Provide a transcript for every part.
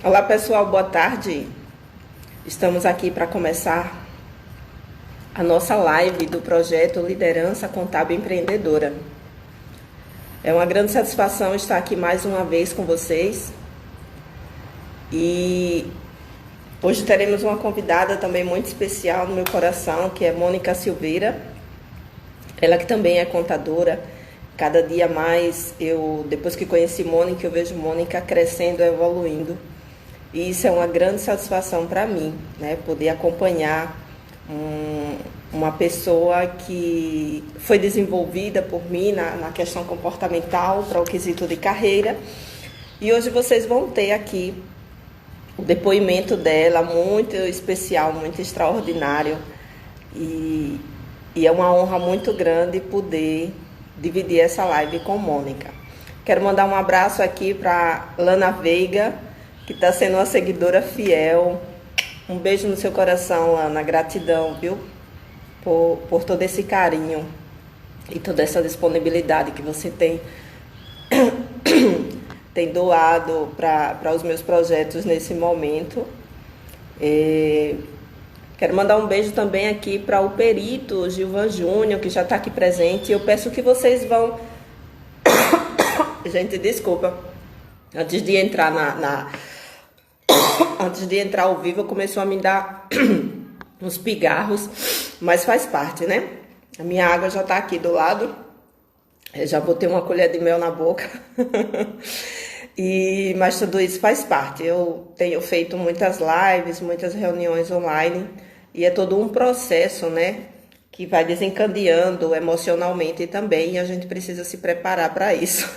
Olá pessoal, boa tarde. Estamos aqui para começar a nossa live do projeto Liderança Contábil Empreendedora. É uma grande satisfação estar aqui mais uma vez com vocês e hoje teremos uma convidada também muito especial no meu coração, que é Mônica Silveira. Ela que também é contadora. Cada dia mais depois que conheci Mônica, eu vejo Mônica crescendo, evoluindo. E isso é uma grande satisfação para mim, né? Poder acompanhar uma pessoa que foi desenvolvida por mim na questão comportamental para o quesito de carreira. E hoje vocês vão ter aqui o depoimento dela, muito especial, muito extraordinário. E, e é uma honra muito grande poder dividir essa live com Mônica. Quero mandar um abraço aqui para Lana Veiga, que está sendo uma seguidora fiel. Um beijo no seu coração, Lana. Gratidão, viu? Por todo esse carinho e toda essa disponibilidade que você tem doado para os meus projetos nesse momento. Quero mandar um beijo também aqui para o perito Gilvan Júnior, que já está aqui presente. Eu peço que vocês vão... Gente, desculpa. Antes de entrar Antes de entrar ao vivo, começou a me dar uns pigarros, mas faz parte, né? A minha água já tá aqui do lado. Eu já botei uma colher de mel na boca. Mas tudo isso faz parte. Eu tenho feito muitas lives, muitas reuniões online, e é todo um processo, né? Que vai desencadeando emocionalmente também, e a gente precisa se preparar para isso.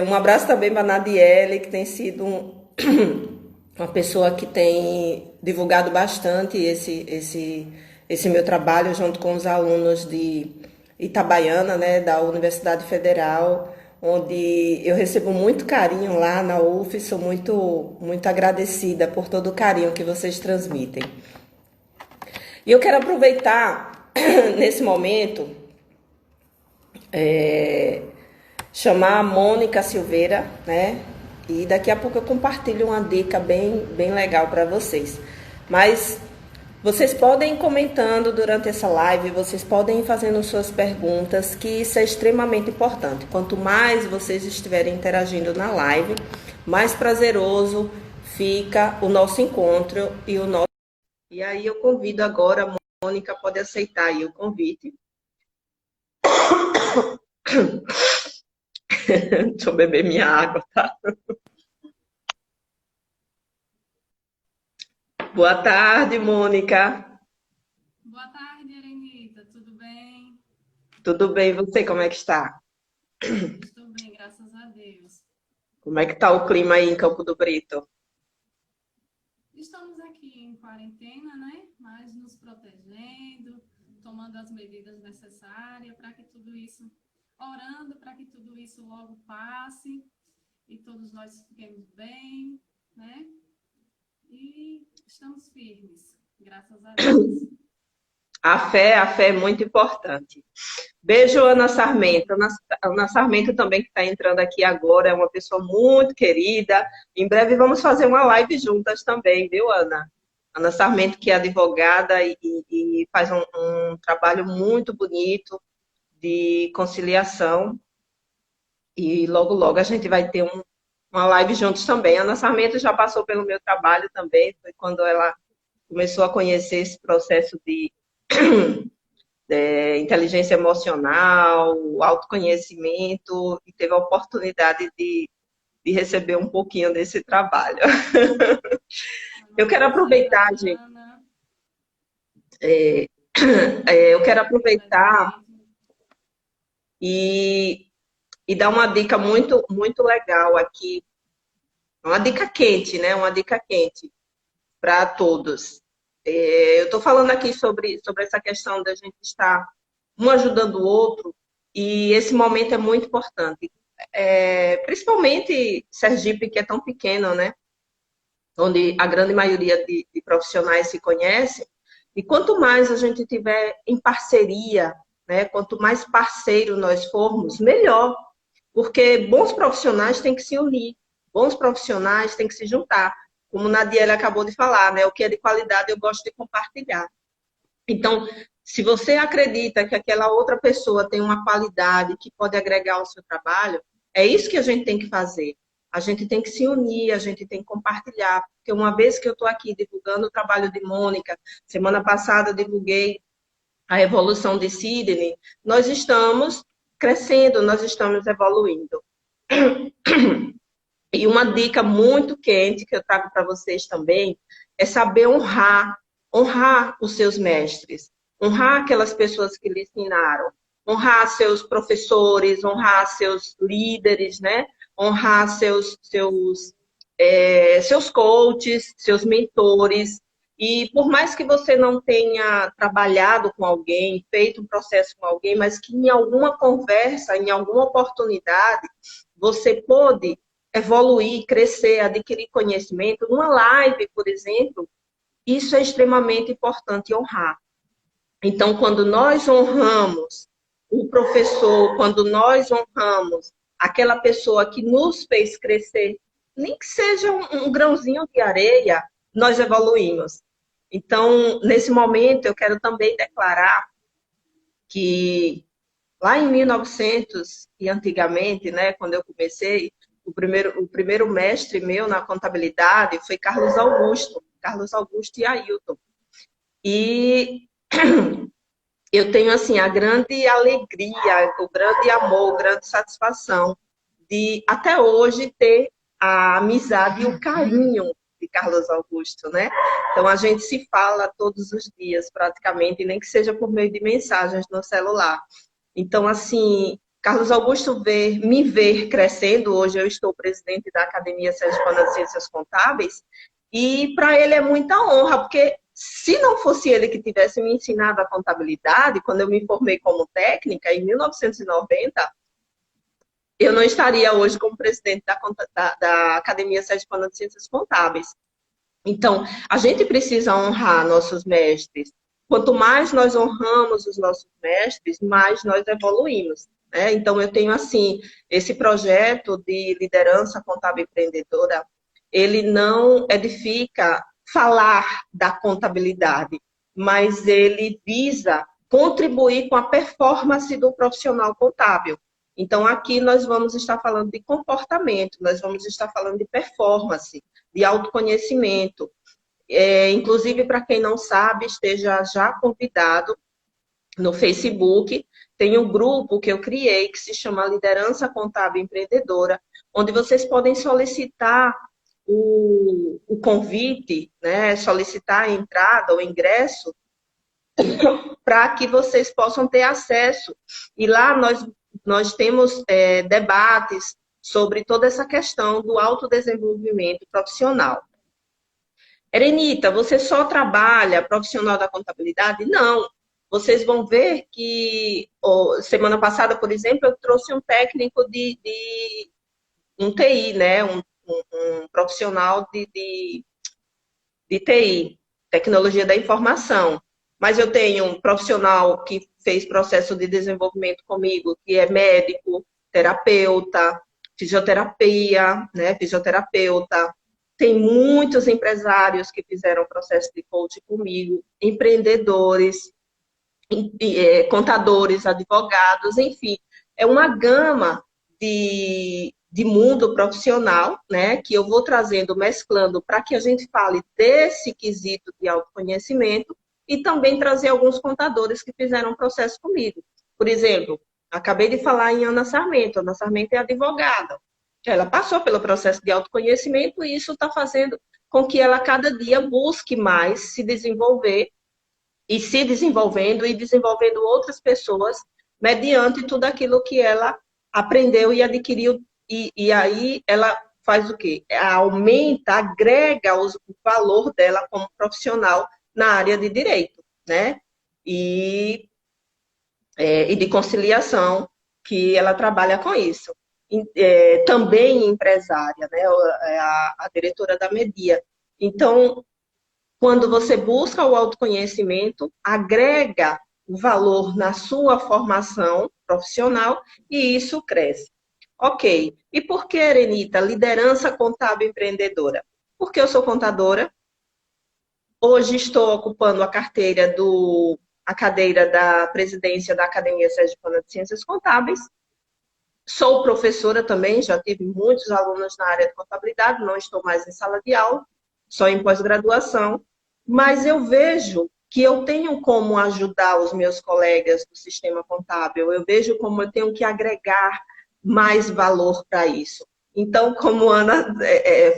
Um abraço também para a Nadiele, que tem sido uma pessoa que tem divulgado bastante esse meu trabalho junto com os alunos de Itabaiana, né, da Universidade Federal, onde eu recebo muito carinho lá na UF, sou muito agradecida por todo o carinho que vocês transmitem. E eu quero aproveitar nesse momento chamar a Mônica Silveira, né? E daqui a pouco eu compartilho uma dica bem legal para vocês. Mas vocês podem ir comentando durante essa live, vocês podem ir fazendo suas perguntas, que isso é extremamente importante. Quanto mais vocês estiverem interagindo na live, mais prazeroso fica o nosso encontro e o nosso... E aí eu convido agora, a Mônica pode aceitar aí o convite. Deixa eu beber minha água, tá? Boa tarde, Mônica. Boa tarde, Elenita. Tudo bem? Tudo bem? E você, como é que está? Estou bem, graças a Deus. Como é que está o clima aí em Campo do Brito? Estamos aqui em quarentena, né? Mas nos protegendo, tomando as medidas necessárias para que tudo isso, orando para que tudo isso logo passe e todos nós fiquemos bem, né? E estamos firmes, graças a Deus. A fé é muito importante. Beijo, Ana Sarmento. Ana Sarmento também que está entrando aqui agora, é uma pessoa muito querida. Em breve vamos fazer uma live juntas também, viu, Ana? Ana Sarmento, que é advogada e faz um trabalho muito bonito de conciliação. E logo a gente vai ter uma live juntos também. A Ana Sarmento já passou pelo meu trabalho também, foi quando ela começou a conhecer esse processo de inteligência emocional, autoconhecimento, e teve a oportunidade de receber um pouquinho desse trabalho. Eu quero Nossa, que aproveitar, gente, bacana. eu quero aproveitar Presente. e, e dar uma dica muito legal aqui, uma dica quente, né? Uma dica quente para todos. Eu estou falando aqui sobre essa questão da gente estar um ajudando o outro, e esse momento é muito importante. Principalmente Sergipe, que é tão pequeno, né? Onde a grande maioria de profissionais se conhece, e quanto mais a gente tiver em parceria, né? Quanto mais parceiro nós formos, melhor, porque bons profissionais têm que se unir, bons profissionais têm que se juntar. Como Nadiela acabou de falar, né? O que é de qualidade eu gosto de compartilhar. Então, se você acredita que aquela outra pessoa tem uma qualidade que pode agregar ao seu trabalho, é isso que a gente tem que fazer. A gente tem que se unir, a gente tem que compartilhar. Porque uma vez que eu estou aqui divulgando o trabalho de Mônica, semana passada eu divulguei a evolução de Sidney, nós estamos crescendo, nós estamos evoluindo. E uma dica muito quente que eu trago para vocês também é saber honrar os seus mestres, honrar aquelas pessoas que lhe ensinaram, honrar seus professores, honrar seus líderes, né? Honrar seus coaches, seus mentores. E por mais que você não tenha trabalhado com alguém, feito um processo com alguém, mas que em alguma conversa, em alguma oportunidade, você pôde evoluir, crescer, adquirir conhecimento, numa live, por exemplo, isso é extremamente importante honrar. Então, quando nós honramos o professor, quando nós honramos aquela pessoa que nos fez crescer, nem que seja um grãozinho de areia, nós evoluímos. Então, nesse momento, eu quero também declarar que lá em 1900 e antigamente, né, quando eu comecei, o primeiro mestre meu na contabilidade foi Carlos Augusto e Ailton. E eu tenho, assim, a grande alegria, o grande amor, a grande satisfação de, até hoje, ter a amizade e o carinho de Carlos Augusto, né? Então, a gente se fala todos os dias, praticamente, nem que seja por meio de mensagens no celular. Então, assim, Carlos Augusto me ver crescendo, hoje eu estou presidente da Academia Sergipana de Ciências Contábeis, e para ele é muita honra, porque se não fosse ele que tivesse me ensinado a contabilidade, quando eu me formei como técnica, em 1990, eu não estaria hoje como presidente da Academia Sergipana de Ciências Contábeis. Então, a gente precisa honrar nossos mestres. Quanto mais nós honramos os nossos mestres, mais nós evoluímos, né? Então, eu tenho, assim, esse projeto de liderança contábil empreendedora, ele não edifica falar da contabilidade, mas ele visa contribuir com a performance do profissional contábil. Então, aqui nós vamos estar falando de comportamento, nós vamos estar falando de performance, de autoconhecimento. Inclusive, para quem não sabe, esteja já convidado no Facebook. Tem um grupo que eu criei que se chama Liderança Contábil Empreendedora, onde vocês podem solicitar o convite, né, solicitar a entrada, o ingresso, para que vocês possam ter acesso. E lá nós temos debates sobre toda essa questão do autodesenvolvimento profissional. Erenita, você só trabalha profissional da contabilidade? Não. Vocês vão ver que, semana passada, por exemplo, eu trouxe um técnico de um TI, né? Um profissional de TI, tecnologia da informação. Mas eu tenho um profissional que fez processo de desenvolvimento comigo, que é médico, terapeuta, fisioterapia, né? Fisioterapeuta. Tem muitos empresários que fizeram processo de coaching comigo, empreendedores, contadores, advogados, enfim. É uma gama de mundo profissional, né, que eu vou trazendo, mesclando, para que a gente fale desse quesito de autoconhecimento e também trazer alguns contadores que fizeram processo comigo. Por exemplo, acabei de falar em Ana Sarmento. Ana Sarmento é advogada. Ela passou pelo processo de autoconhecimento e isso está fazendo com que ela cada dia busque mais se desenvolver e se desenvolvendo e desenvolvendo outras pessoas mediante tudo aquilo que ela aprendeu e adquiriu. E aí ela faz o quê? Aumenta, agrega o valor dela como profissional na área de direito, né? E de conciliação, que ela trabalha com isso. Também empresária, né? A diretora da Media. Então, quando você busca o autoconhecimento, agrega o valor na sua formação profissional e isso cresce. Ok. E por que, Erenita, liderança contábil empreendedora? Porque eu sou contadora. Hoje estou ocupando a cadeira da presidência da Academia Sergipana de Ciências Contábeis. Sou professora também, já tive muitos alunos na área de contabilidade, não estou mais em sala de aula, só em pós-graduação, mas eu vejo que eu tenho como ajudar os meus colegas do sistema contábil, eu vejo como eu tenho que agregar mais valor para isso. Então, como a Ana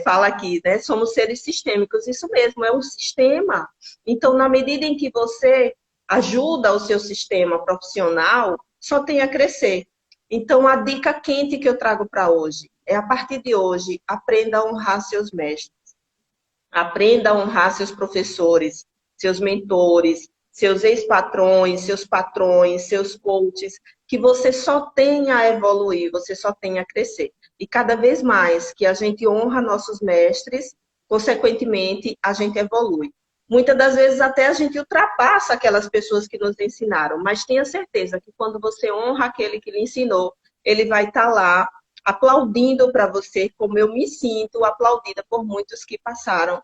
fala aqui, né, somos seres sistêmicos, isso mesmo, é um sistema. Então, na medida em que você ajuda o seu sistema profissional, só tem a crescer. Então, a dica quente que eu trago para hoje é, a partir de hoje, aprenda a honrar seus mestres. Aprenda a honrar seus professores, seus mentores, seus ex-patrões, seus coaches, que você só tem a evoluir, você só tem a crescer. E cada vez mais que a gente honra nossos mestres, consequentemente, a gente evolui. Muitas das vezes até a gente ultrapassa aquelas pessoas que nos ensinaram, mas tenha certeza que quando você honra aquele que lhe ensinou, ele vai estar lá aplaudindo para você, como eu me sinto aplaudida por muitos que passaram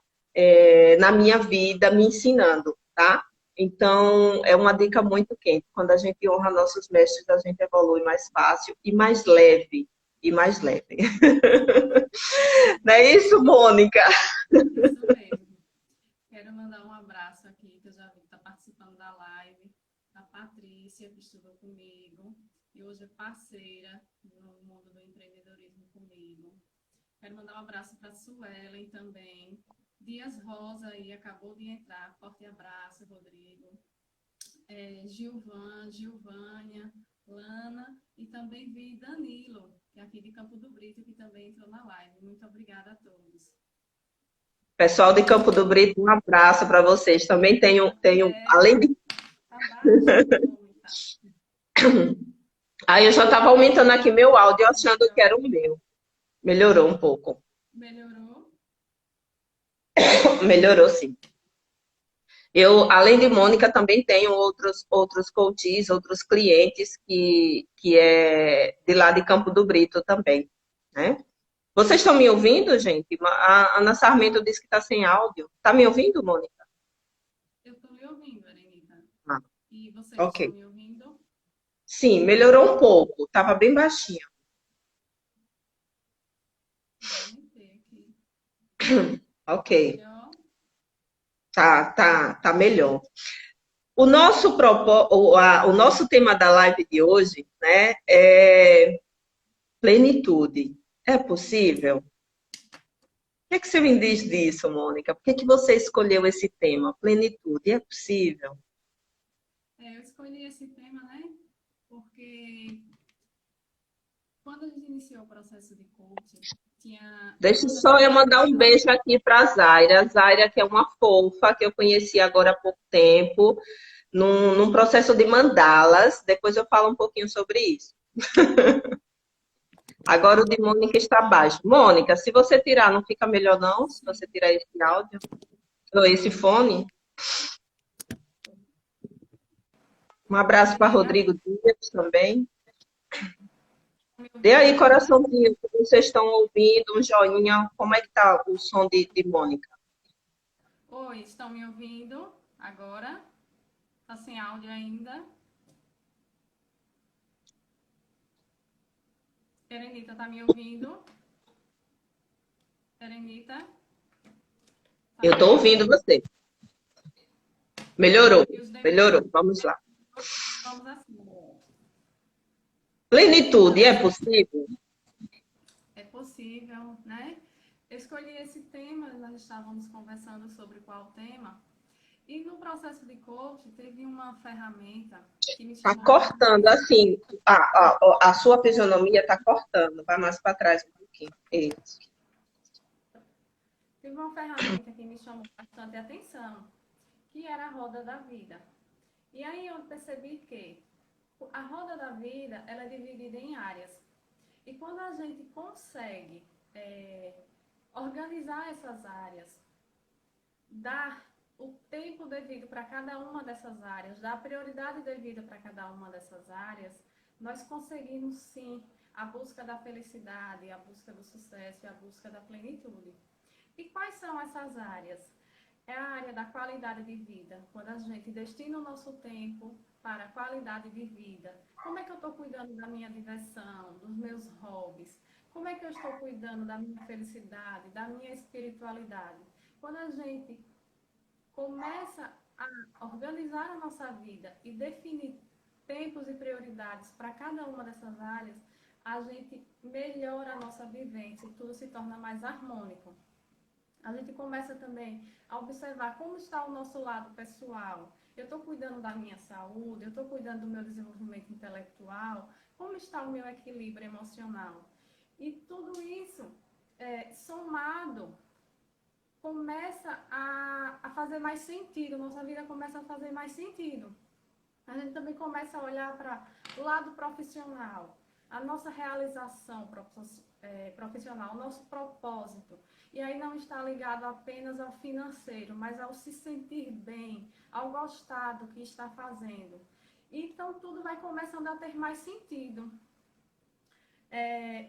na minha vida me ensinando, tá? Então, é uma dica muito quente. Quando a gente honra nossos mestres, a gente evolui mais fácil e mais leve. E mais leve. Não é isso, Mônica? Isso mesmo. Quero mandar um abraço aqui, que eu já vi que está participando da live, a Patrícia, que estudou comigo, e hoje é parceira no mundo do empreendedorismo comigo. Quero mandar um abraço para a Suelen também. Dias Rosa aí acabou de entrar. Forte abraço, Rodrigo. Gilvânia, Lana e também vi Danilo, que é aqui de Campo do Brito, que também entrou na live. Muito obrigada a todos. Pessoal de Campo do Brito, um abraço para vocês. Também além de. Tá baixo, Mônica. Aí eu já estava aumentando aqui meu áudio, achando que era o meu. Melhorou um pouco. Melhorou? Melhorou, sim. Eu, além de Mônica, também tenho outros coaches, outros clientes que é de lá de Campo do Brito também, né? Vocês estão me ouvindo, gente? A Ana Sarmento disse que está sem áudio. Está me ouvindo, Mônica? Eu estou me ouvindo, Arenita. Ah, E vocês estão ok. me ouvindo? Sim, melhorou um pouco. Estava bem baixinho. Eu aumentei aqui. Ok. Melhor? Tá melhor. O nosso tema da live de hoje, né, é plenitude. É possível? O que você me diz disso, Mônica? Por que você escolheu esse tema? Plenitude, é possível? Eu escolhi esse tema, né? Porque quando a gente iniciou o processo de coaching, Deixa todas só essas eu mandar um ferramentas. beijo aqui para a Zaira. A Zaira, que é uma fofa, que eu conheci agora há pouco tempo, num processo de mandalas. Depois eu falo um pouquinho sobre isso. Agora o de Mônica está baixo. Mônica, se você tirar, não fica melhor não? Se Sim. você tirar esse áudio, ou esse fone? Um abraço para Diga, Rodrigo Dias também. me Dê ouvindo aí, agora? coraçãozinho, se vocês estão ouvindo, um joinha. Como é que tá o som de Mônica? Oi, estão me ouvindo agora? Tá sem áudio ainda? Terenita, tá me ouvindo? Terenita, tá Eu me estou ouvindo ouvindo? você. Melhorou, E os demais? melhorou. Vamos lá. Vamos assim. Plenitude, Então, é possível? é possível, né? Eu escolhi esse tema, nós estávamos conversando sobre qual tema, e no processo de coaching teve uma ferramenta que me Tá chamou muita cortando, atenção. assim, a sua fisionomia tá cortando. Vai mais para trás um pouquinho. Isso. Teve uma ferramenta que me chamou bastante atenção, que era a roda da vida. E aí eu percebi que a roda da vida ela é dividida em áreas. E quando a gente consegue organizar essas áreas, dar o tempo devido para cada uma dessas áreas, dar a prioridade devida para cada uma dessas áreas, nós conseguimos sim a busca da felicidade, a busca do sucesso e a busca da plenitude. E quais são essas áreas? É a área da qualidade de vida, quando a gente destina o nosso tempo para a qualidade de vida. Como é que eu estou cuidando da minha diversão, dos meus hobbies? Como é que eu estou cuidando da minha felicidade, da minha espiritualidade? Quando a gente começa a organizar a nossa vida e definir tempos e prioridades para cada uma dessas áreas, a gente melhora a nossa vivência e tudo se torna mais harmônico. A gente começa também a observar como está o nosso lado pessoal. Eu estou cuidando da minha saúde, eu estou cuidando do meu desenvolvimento intelectual, como está o meu equilíbrio emocional. E tudo isso, somado, começa a fazer mais sentido, nossa vida começa a fazer mais sentido. A gente também começa a olhar para o lado profissional, a nossa realização profissional, o nosso propósito. E aí não está ligado apenas ao financeiro, mas ao se sentir bem, ao gostar do que está fazendo. Então tudo vai começando a ter mais sentido.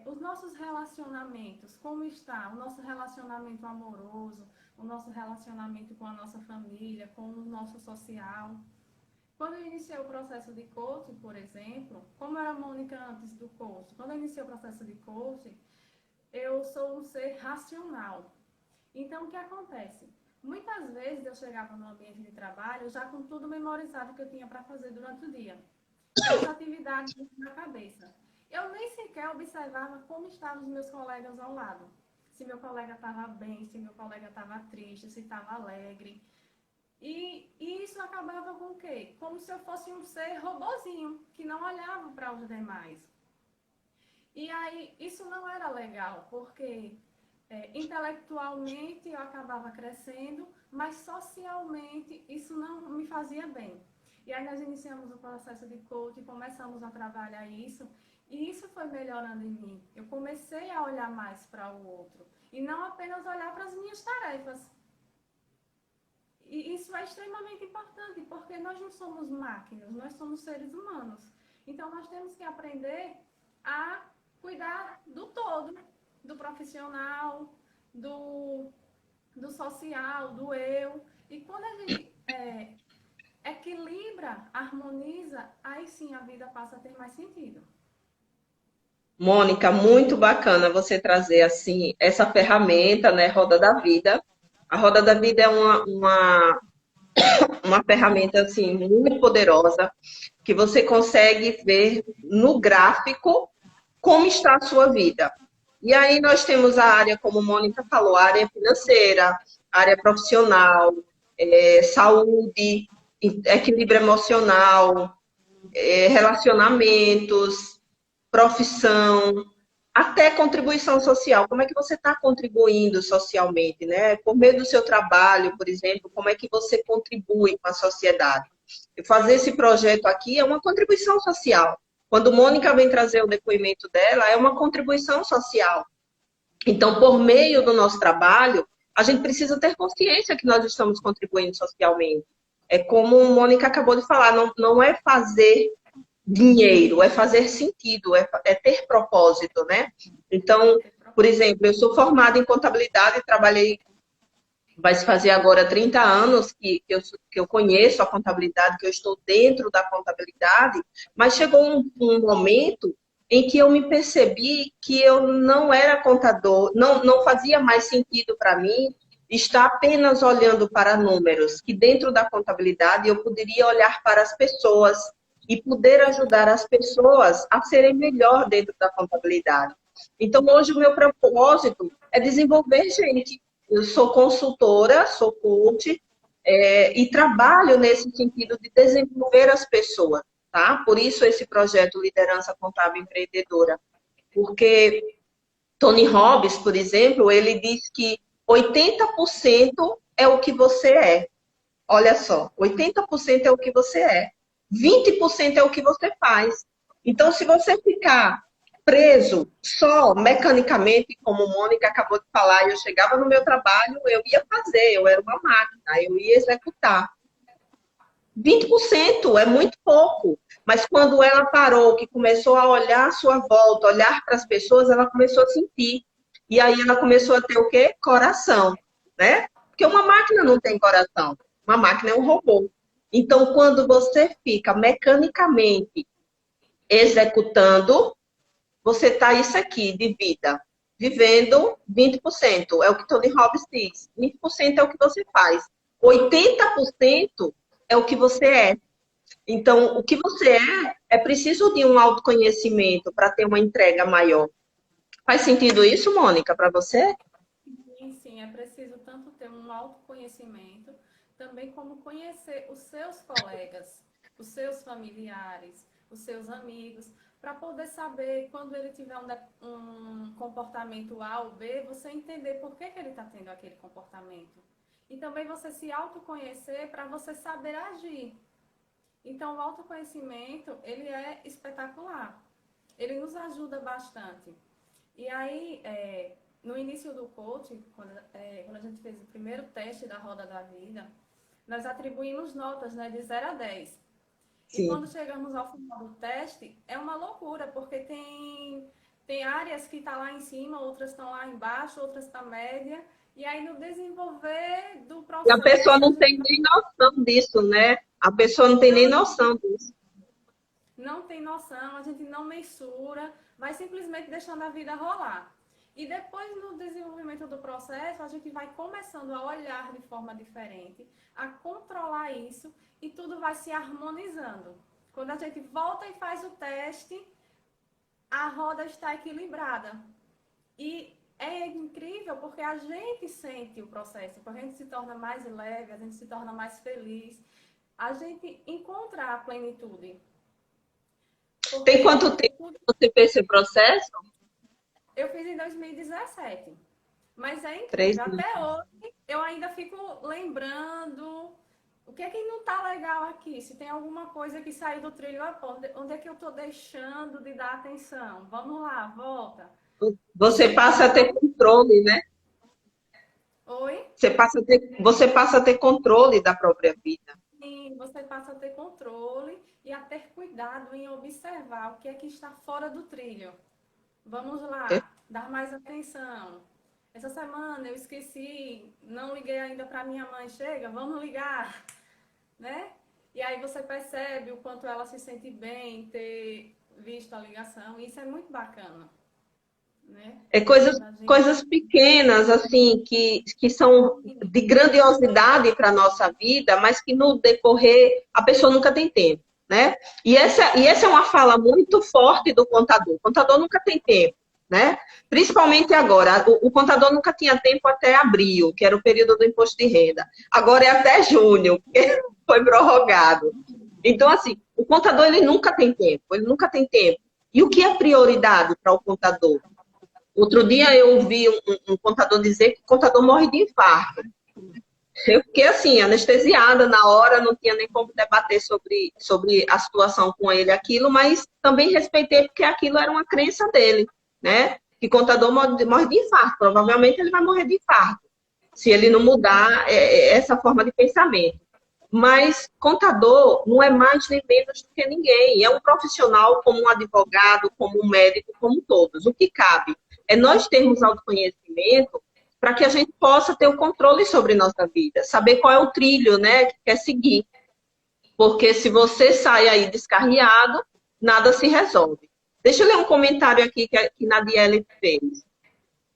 Os nossos relacionamentos, como está o nosso relacionamento amoroso, o nosso relacionamento com a nossa família, com o nosso social. Quando eu iniciei o processo de coaching, por exemplo, como era a Mônica antes do coaching, quando eu iniciei o processo de coaching, eu sou um ser racional. Então, o que acontece? Muitas vezes eu chegava no ambiente de trabalho já com tudo memorizado que eu tinha para fazer durante o dia. As atividades na cabeça. Eu nem sequer observava como estavam os meus colegas ao lado. Se meu colega estava bem, se meu colega estava triste, se estava alegre. E isso acabava com o quê? Como se eu fosse um ser robozinho, que não olhava para os demais. E aí, isso não era legal, porque intelectualmente eu acabava crescendo, mas socialmente isso não me fazia bem. E aí nós iniciamos o processo de coaching, começamos a trabalhar isso, e isso foi melhorando em mim. Eu comecei a olhar mais para o outro, e não apenas olhar para as minhas tarefas. E isso é extremamente importante, porque nós não somos máquinas, nós somos seres humanos. Então nós temos que aprender a cuidar do todo, do profissional, do social, do eu. E quando a gente equilibra, harmoniza, aí sim a vida passa a ter mais sentido. Mônica, muito bacana você trazer assim essa ferramenta, né, Roda da Vida. A Roda da Vida é uma ferramenta assim muito poderosa que você consegue ver no gráfico como está a sua vida. E aí nós temos a área, como a Mônica falou, a área financeira, a área profissional, saúde, equilíbrio emocional, relacionamentos, profissão, até contribuição social. Como é que você está contribuindo socialmente, né? Por meio do seu trabalho, por exemplo, como é que você contribui com a sociedade? E fazer esse projeto aqui é uma contribuição social. Quando Mônica vem trazer o depoimento dela, é uma contribuição social. Então, por meio do nosso trabalho, a gente precisa ter consciência que nós estamos contribuindo socialmente. É como Mônica acabou de falar, não é fazer dinheiro, é fazer sentido, é ter propósito, né? Então, por exemplo, eu sou formada em contabilidade, trabalhei, vai se fazer agora 30 anos que eu conheço a contabilidade, que eu estou dentro da contabilidade, mas chegou um momento em que eu me percebi que eu não era contador, não fazia mais sentido para mim estar apenas olhando para números, que dentro da contabilidade eu poderia olhar para as pessoas e poder ajudar as pessoas a serem melhor dentro da contabilidade. Então, hoje o meu propósito é desenvolver gente. Eu sou consultora, sou coach, e trabalho nesse sentido de desenvolver as pessoas, tá? Por isso esse projeto Liderança Contábil Empreendedora. Porque Tony Robbins, por exemplo, ele diz que 80% é o que você é. Olha só, 80% é o que você é. 20% é o que você faz. Então, se você ficar preso só mecanicamente, como a Mônica acabou de falar, eu chegava no meu trabalho, eu ia fazer, eu era uma máquina, eu ia executar. 20% é muito pouco. Mas quando ela parou, que começou a olhar à sua volta, olhar para as pessoas, ela começou a sentir. E aí ela começou a ter o quê? Coração, né? Porque uma máquina não tem coração. Uma máquina é um robô. Então, quando você fica mecanicamente executando, você está isso aqui de vida, vivendo 20%. É o que Tony Robbins diz. 20% é o que você faz. 80% é o que você é. Então, o que você é preciso de um autoconhecimento para ter uma entrega maior. Faz sentido isso, Mônica, para você? Sim, sim, é preciso tanto ter um autoconhecimento, também como conhecer os seus colegas, os seus familiares, os seus amigos, para poder saber quando ele tiver um comportamento A ou B, você entender por que ele está tendo aquele comportamento. E também você se autoconhecer para você saber agir. Então, o autoconhecimento, ele é espetacular. Ele nos ajuda bastante. E aí, no início do coaching, quando a gente fez o primeiro teste da roda da vida, nós atribuímos notas, né, de 0 a 10. E Sim. quando chegamos ao final do teste, é uma loucura, porque tem áreas que estão lá em cima, outras estão lá embaixo, outras estão média. E aí, no desenvolver do E a pessoa processo, a não gente tem nem noção disso, né? A pessoa não tem nem noção disso. não tem noção, a gente não mensura, vai simplesmente deixando a vida rolar. E depois, no desenvolvimento do processo, a gente vai começando a olhar de forma diferente, a controlar isso e tudo vai se harmonizando. Quando a gente volta e faz o teste, a roda está equilibrada. E é incrível porque a gente sente o processo, porque a gente se torna mais leve, a gente se torna mais feliz, a gente encontra a plenitude. Tem Porque quanto tempo você fez esse processo? eu fiz em 2017. Mas é 3 incrível. anos. Até hoje eu ainda fico lembrando o que é que não tá legal aqui. Se tem alguma coisa que saiu do trilho, onde é que eu tô deixando de dar atenção? Vamos lá, volta. Você E passa a ter controle, né? oi? Você passa a ter controle da própria vida. Sim, você passa a ter controle e a ter cuidado em observar o que é que está fora do trilho. Vamos lá, dar mais atenção. Essa semana eu esqueci, não liguei ainda para minha mãe. Chega, vamos ligar, né? E aí você percebe o quanto ela se sente bem em ter visto a ligação. Isso é muito bacana, né? É coisas, Da gente. coisas pequenas, assim, que são de grandiosidade para a nossa vida, mas que no decorrer a pessoa nunca tem tempo, né? E essa é uma fala muito forte do contador. O contador nunca tem tempo, né? Principalmente agora. O contador nunca tinha tempo até abril, que era o período do imposto de renda. Agora é até junho, porque foi prorrogado. Então, assim, o contador ele nunca tem tempo, ele nunca tem tempo. E o que é prioridade para o contador? Outro dia eu ouvi um contador dizer que o contador morre de infarto. Eu fiquei assim, anestesiada na hora, não tinha nem como debater sobre a situação com ele, aquilo, mas também respeitei porque aquilo era uma crença dele, né? Que contador morre de infarto, provavelmente ele vai morrer de infarto, se ele não mudar essa forma de pensamento. Mas contador não é mais nem menos do que ninguém. É um profissional como um advogado, como um médico, como todos. O que cabe é nós termos autoconhecimento para que a gente possa ter o controle sobre nossa vida, saber qual é o trilho, né, que quer seguir. Porque se você sai aí descarriado, nada se resolve. Deixa eu ler um comentário aqui que Nadiele fez.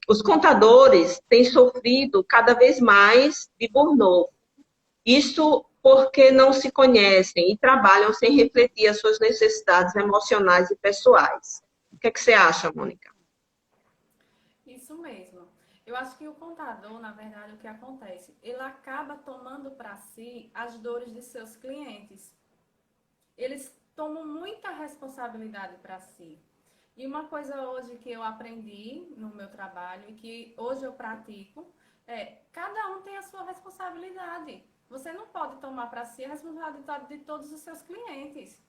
Os contadores têm sofrido cada vez mais de burnout. Isso porque não se conhecem e trabalham sem refletir as suas necessidades emocionais e pessoais. O que é que você acha, Mônica? Isso mesmo. Eu acho que o contador, na verdade, o que acontece? Ele acaba tomando para si as dores de seus clientes. Eles tomam muita responsabilidade para si. E uma coisa hoje que eu aprendi no meu trabalho e que hoje eu pratico é cada um tem a sua responsabilidade. Você não pode tomar para si a responsabilidade de todos os seus clientes.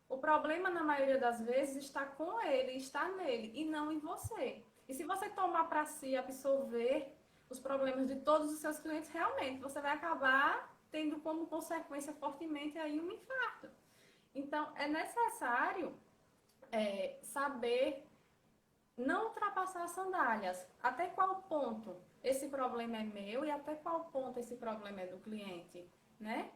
O problema, na maioria das vezes, está com ele, está nele e não em você. E se você tomar para si absorver os problemas de todos os seus clientes, realmente você vai acabar tendo como consequência fortemente aí um infarto. Então, é necessário saber não ultrapassar as sandálias. Até qual ponto esse problema é meu e até qual ponto esse problema é do cliente, né?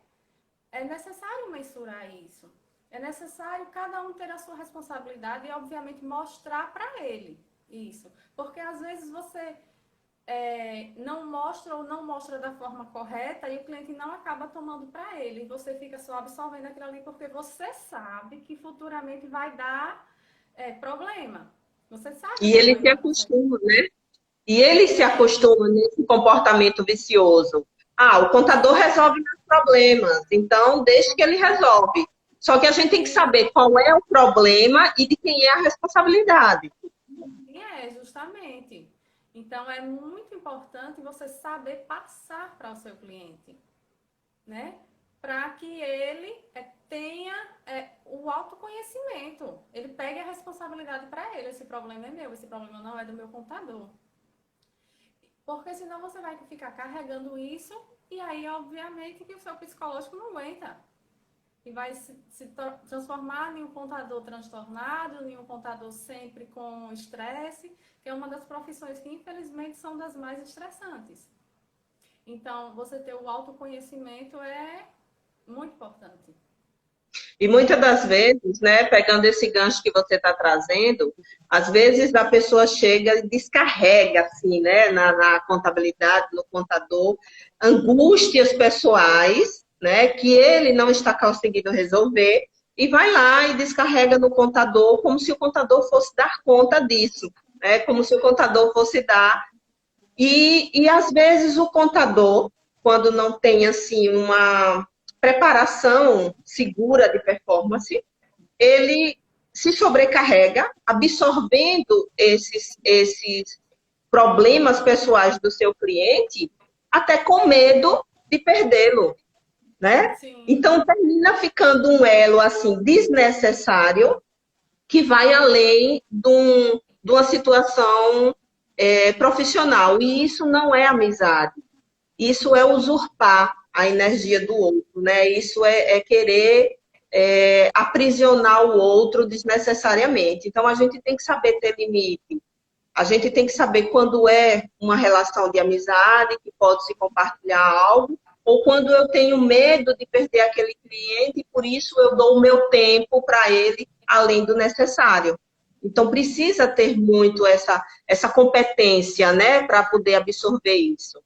É necessário mensurar isso. É necessário cada um ter a sua responsabilidade e, obviamente, mostrar para ele isso. Porque, às vezes, você não mostra ou não mostra da forma correta e o cliente não acaba tomando para ele. Você fica só absorvendo aquilo ali porque você sabe que futuramente vai dar problema. Você sabe E que ele vai se dar consequência. acostuma, né? E ele se acostuma nesse comportamento vicioso. Ah, o contador resolve meus problemas, então deixe que ele resolve. Só que a gente tem que saber qual é o problema e de quem é a responsabilidade. Justamente. Então, é muito importante você saber passar para o seu cliente, né? Para que ele tenha o autoconhecimento. Ele pegue a responsabilidade para ele. Esse problema é meu, esse problema não é do meu contador. Porque senão você vai ficar carregando isso e aí, obviamente, que o seu psicológico não aguenta. E vai se transformar em um contador transtornado, em um contador sempre com estresse, que é uma das profissões que, infelizmente, são das mais estressantes. Então, você ter o autoconhecimento é muito importante. E muitas das vezes, né, pegando esse gancho que você está trazendo, às vezes a pessoa chega e descarrega, assim, né, na contabilidade, no contador, angústias pessoais, né, que ele não está conseguindo resolver, e vai lá e descarrega no contador, como se o contador fosse dar conta disso, né, como se o contador fosse dar. E às vezes o contador, quando não tem, assim, uma preparação segura de performance, ele se sobrecarrega, absorvendo esses problemas pessoais do seu cliente, até com medo de perdê-lo, né? Sim. Então, termina ficando um elo, assim, desnecessário, que vai além de uma situação profissional. E isso não é amizade. Isso é usurpar a energia do outro, né? Isso é querer aprisionar o outro desnecessariamente. Então, a gente tem que saber ter limite. A gente tem que saber quando é uma relação de amizade, que pode se compartilhar algo, ou quando eu tenho medo de perder aquele cliente, e por isso eu dou o meu tempo para ele, além do necessário. Então, precisa ter muito essa competência, né, para poder absorver isso.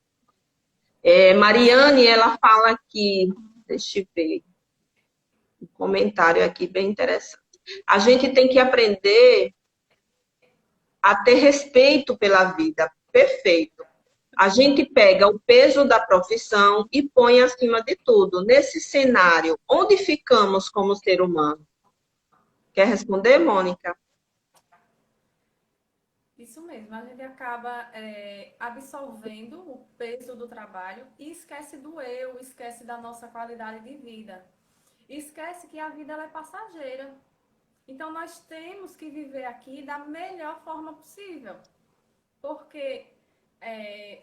Mariane, ela fala aqui, deixa eu ver, um comentário aqui bem interessante. A gente tem que aprender a ter respeito pela vida. Perfeito. A gente pega o peso da profissão e põe acima de tudo. Nesse cenário, onde ficamos como ser humano? Quer responder, Mônica? Isso mesmo, a gente acaba absorvendo o peso do trabalho e esquece do eu, esquece da nossa qualidade de vida. Esquece que a vida ela é passageira. Então, nós temos que viver aqui da melhor forma possível. Porque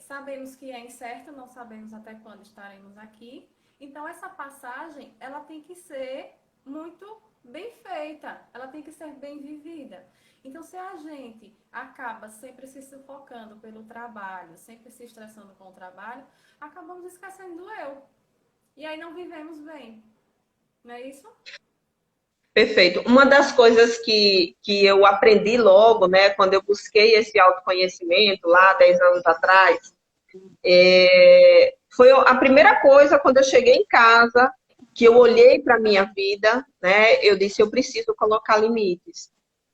sabemos que é incerto, não sabemos até quando estaremos aqui. Então, essa passagem, ela tem que ser muito bem feita, ela tem que ser bem vivida. Então, se a gente acaba sempre se sufocando pelo trabalho, sempre se estressando com o trabalho, acabamos esquecendo do eu. E aí não vivemos bem. Não é isso? Perfeito. Uma das coisas que eu aprendi logo, né, quando eu busquei esse autoconhecimento, lá 10 anos atrás, foi a primeira coisa quando eu cheguei em casa, que eu olhei para a minha vida, né, eu disse, eu preciso colocar limites.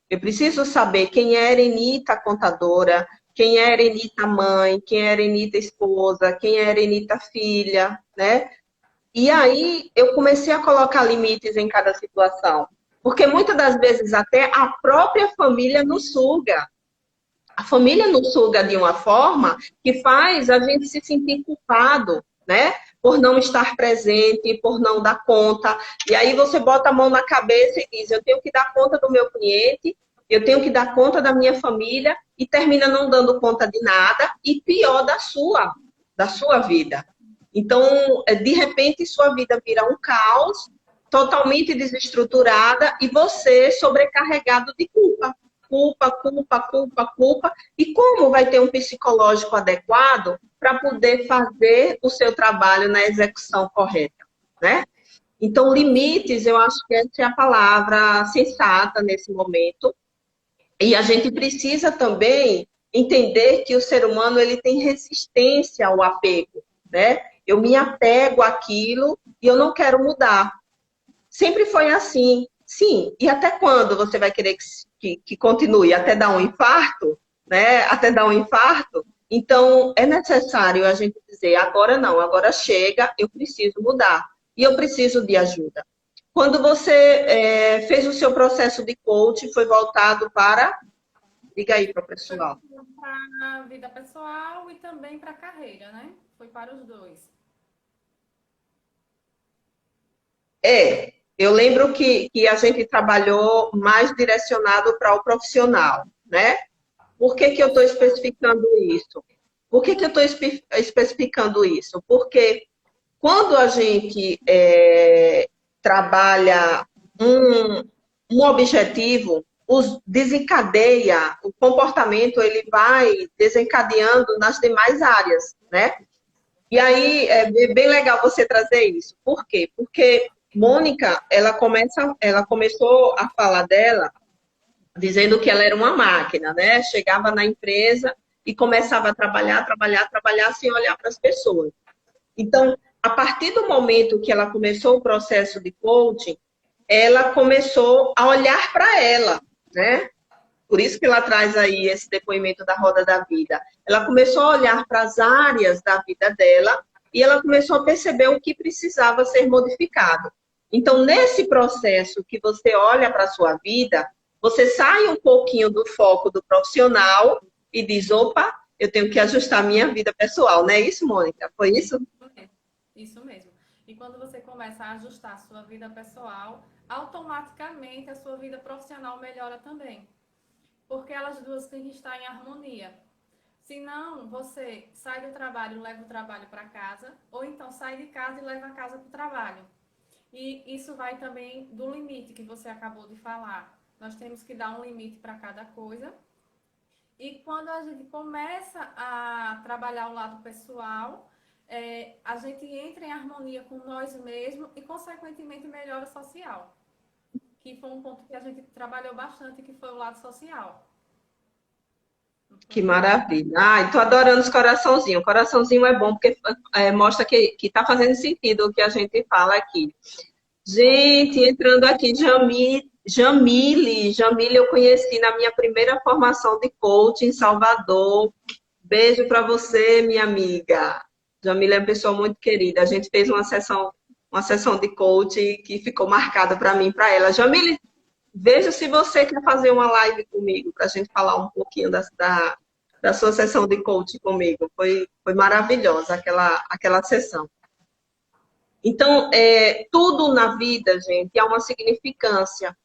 Eu preciso saber quem é a Erenita contadora, quem é a Erenita mãe, quem é a Erenita esposa, quem é a Erenita filha, né? E aí eu comecei a colocar limites em cada situação. Porque muitas das vezes até a própria família nos suga. A família nos suga de uma forma que faz a gente se sentir culpado, né? Por não estar presente, por não dar conta. E aí você bota a mão na cabeça e diz, eu tenho que dar conta do meu cliente, eu tenho que dar conta da minha família, e termina não dando conta de nada, e pior da sua vida. Então, de repente, sua vida vira um caos, totalmente desestruturada e você sobrecarregado de culpa. Culpa, culpa, culpa, culpa. E como vai ter um psicológico adequado para poder fazer o seu trabalho na execução correta, né? Então, limites, eu acho que essa é a palavra sensata nesse momento. E a gente precisa também entender que o ser humano ele tem resistência ao apego, né? Eu me apego àquilo e eu não quero mudar. Sempre foi assim. Sim, e até quando você vai querer que continue? Até dar um infarto? Né? Até dar um infarto? Então, é necessário a gente dizer, agora não, agora chega, eu preciso mudar. E eu preciso de ajuda. Quando você fez o seu processo de coach, foi voltado para... Diga aí para o pessoal. Para a vida pessoal e também para a carreira, né? Foi para os dois. Eu lembro que a gente trabalhou mais direcionado para o profissional, né? Por que eu estou especificando isso? Por que eu estou especificando isso? Porque quando a gente trabalha um objetivo, desencadeia, o comportamento ele vai desencadeando nas demais áreas, né? E aí é bem legal você trazer isso. Por quê? Porque Mônica, ela começou a falar dela dizendo que ela era uma máquina, né? Chegava na empresa e começava a trabalhar, trabalhar, trabalhar sem olhar para as pessoas. Então, a partir do momento que ela começou o processo de coaching, ela começou a olhar para ela, né? Por isso que ela traz aí esse depoimento da roda da vida. Ela começou a olhar para as áreas da vida dela e ela começou a perceber o que precisava ser modificado. Então, nesse processo que você olha para a sua vida, você sai um pouquinho do foco do profissional e diz, opa, eu tenho que ajustar a minha vida pessoal, não é isso, Mônica? Foi isso? Isso mesmo. E quando você começa a ajustar a sua vida pessoal, automaticamente a sua vida profissional melhora também. Porque elas duas têm que estar em harmonia. Senão, você sai do trabalho e leva o trabalho para casa, ou então sai de casa e leva a casa para o trabalho. E isso vai também do limite que você acabou de falar. Nós temos que dar um limite para cada coisa. E quando a gente começa a trabalhar o lado pessoal, a gente entra em harmonia com nós mesmos e, consequentemente, melhora o social. Que foi um ponto que a gente trabalhou bastante, que foi o lado social. Que maravilha. Ai, tô adorando os coraçãozinhos. Coraçãozinho é bom porque mostra que está fazendo sentido o que a gente fala aqui. Gente, entrando aqui, Jamile, eu conheci na minha primeira formação de coach em Salvador. Beijo para você, minha amiga. Jamile é uma pessoa muito querida. A gente fez uma sessão de coach que ficou marcada para mim e para ela. Jamile, veja se você quer fazer uma live comigo para a gente falar um pouquinho da sua sessão de coach comigo. Foi maravilhosa aquela sessão. Então, tudo na vida, gente, é uma significância,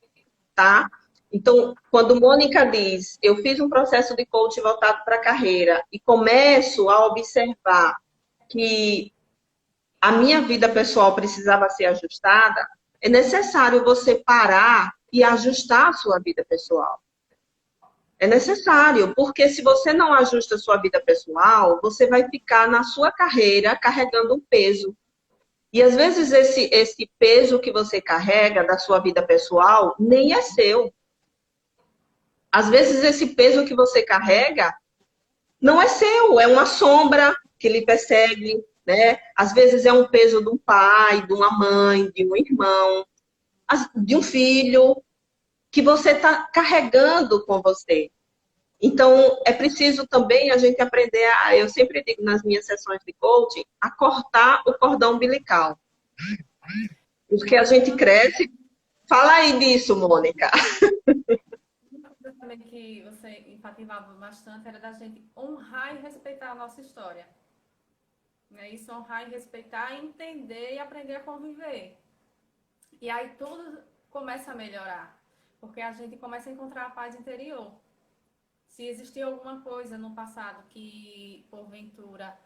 tá? Então, quando Mônica diz, eu fiz um processo de coaching voltado para a carreira e começo a observar que a minha vida pessoal precisava ser ajustada, é necessário você parar e ajustar a sua vida pessoal. É necessário, porque se você não ajusta a sua vida pessoal, você vai ficar na sua carreira carregando um peso. E às vezes esse peso que você carrega da sua vida pessoal nem é seu. Às vezes esse peso que você carrega não é seu, é uma sombra que lhe persegue, né? Às vezes é um peso de um pai, de uma mãe, de um irmão, de um filho, que você está carregando com você. Então, é preciso também a gente aprender eu sempre digo nas minhas sessões de coaching, a cortar o cordão umbilical. Porque a gente cresce. Fala aí disso, Mônica. Uma coisa também que você enfatizava bastante era da gente honrar e respeitar a nossa história. Né? Isso, honrar e respeitar, entender e aprender a conviver. E aí tudo começa a melhorar, porque a gente começa a encontrar a paz interior. Se existia alguma coisa no passado que, porventura,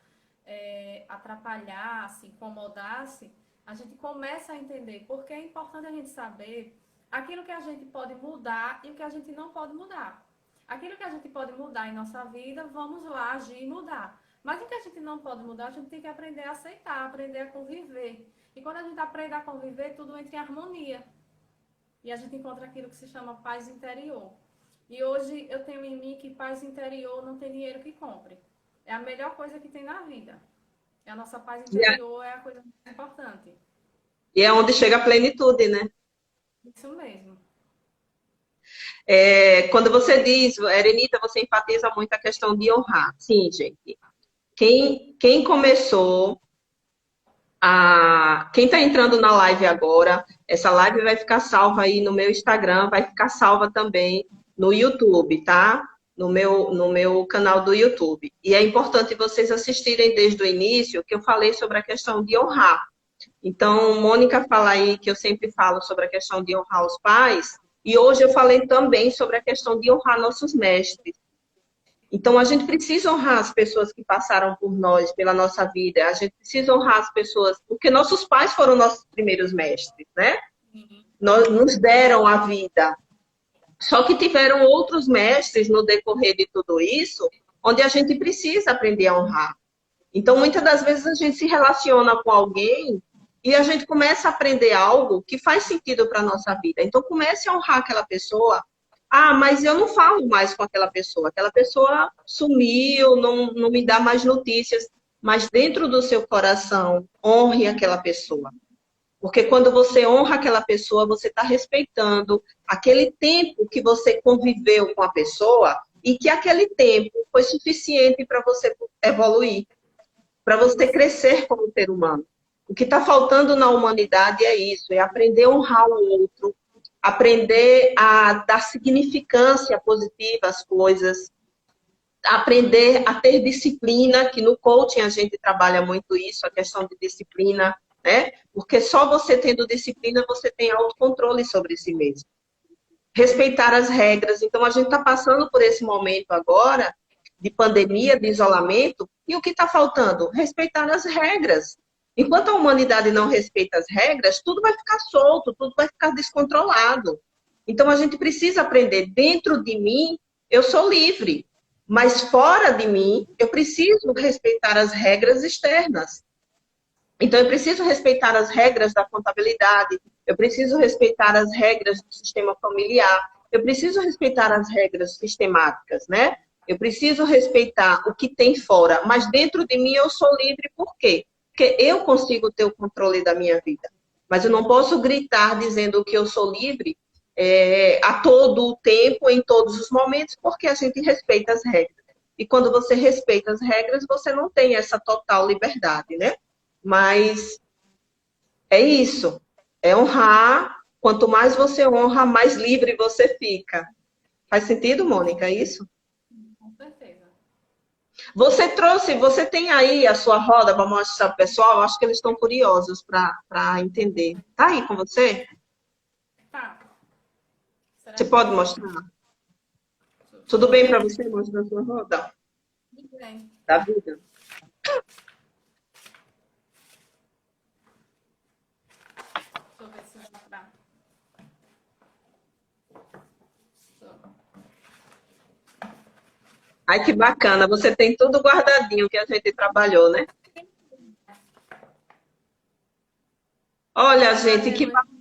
atrapalhasse, incomodasse, a gente começa a entender porque é importante a gente saber aquilo que a gente pode mudar e o que a gente não pode mudar. Aquilo que a gente pode mudar em nossa vida, vamos lá agir e mudar. Mas o que a gente não pode mudar, a gente tem que aprender a aceitar, aprender a conviver. E quando a gente aprende a conviver, tudo entra em harmonia. E a gente encontra aquilo que se chama paz interior. E hoje eu tenho em mim que paz interior não tem dinheiro que compre. É a melhor coisa que tem na vida. E a nossa paz interior é a coisa mais importante. E é onde chega a plenitude, né? Isso mesmo. Quando você diz, Erenita, você enfatiza muito a questão de honrar. Sim, gente. Quem começou quem está entrando na live agora, essa live vai ficar salva aí no meu Instagram, vai ficar salva também no YouTube, tá? No meu canal do YouTube. E é importante vocês assistirem desde o início, que eu falei sobre a questão de honrar. Então, Mônica fala aí que eu sempre falo sobre a questão de honrar os pais, e hoje eu falei também sobre a questão de honrar nossos mestres. Então, a gente precisa honrar as pessoas que passaram por nós, pela nossa vida. A gente precisa honrar as pessoas, porque nossos pais foram nossos primeiros mestres, né? Nos deram a vida. Só que tiveram outros mestres no decorrer de tudo isso, onde a gente precisa aprender a honrar. Então, muitas das vezes a gente se relaciona com alguém e a gente começa a aprender algo que faz sentido para a nossa vida. Então, comece a honrar aquela pessoa. Ah, mas eu não falo mais com aquela pessoa sumiu, não me dá mais notícias. Mas dentro do seu coração, honre aquela pessoa. Porque quando você honra aquela pessoa, você está respeitando aquele tempo que você conviveu com a pessoa e que aquele tempo foi suficiente para você evoluir, para você crescer como ser humano. O que está faltando na humanidade é isso, é aprender a honrar o outro, aprender a dar significância positiva às coisas, aprender a ter disciplina, que no coaching a gente trabalha muito isso, a questão de disciplina, né? Porque só você tendo disciplina, você tem autocontrole sobre si mesmo. Respeitar as regras. Então, a gente está passando por esse momento agora, de pandemia, de isolamento, e o que está faltando? Respeitar as regras. Enquanto a humanidade não respeita as regras, tudo vai ficar solto, tudo vai ficar descontrolado. Então, a gente precisa aprender, dentro de mim, eu sou livre, mas fora de mim, eu preciso respeitar as regras externas. Então, eu preciso respeitar as regras da contabilidade, eu preciso respeitar as regras do sistema familiar, eu preciso respeitar as regras sistemáticas, né? Eu preciso respeitar o que tem fora, mas dentro de mim eu sou livre, por quê? Porque eu consigo ter o controle da minha vida. Mas eu não posso gritar dizendo que eu sou livre a todo o tempo, em todos os momentos, porque a gente respeita as regras. E quando você respeita as regras, você não tem essa total liberdade, né? Mas é isso. É honrar. Quanto mais você honra, mais livre você fica. Faz sentido, Mônica? É isso? Com certeza. Você tem aí a sua roda para mostrar para o pessoal? Acho que eles estão curiosos para entender. Tá aí com você? Tá. Você pode mostrar? Tudo bem para você mostrar a sua roda? Tudo bem. Da vida? Deixa eu ver se vai dar. Ai, que bacana. Você tem tudo guardadinho que a gente trabalhou, né? Olha, gente, que bacana.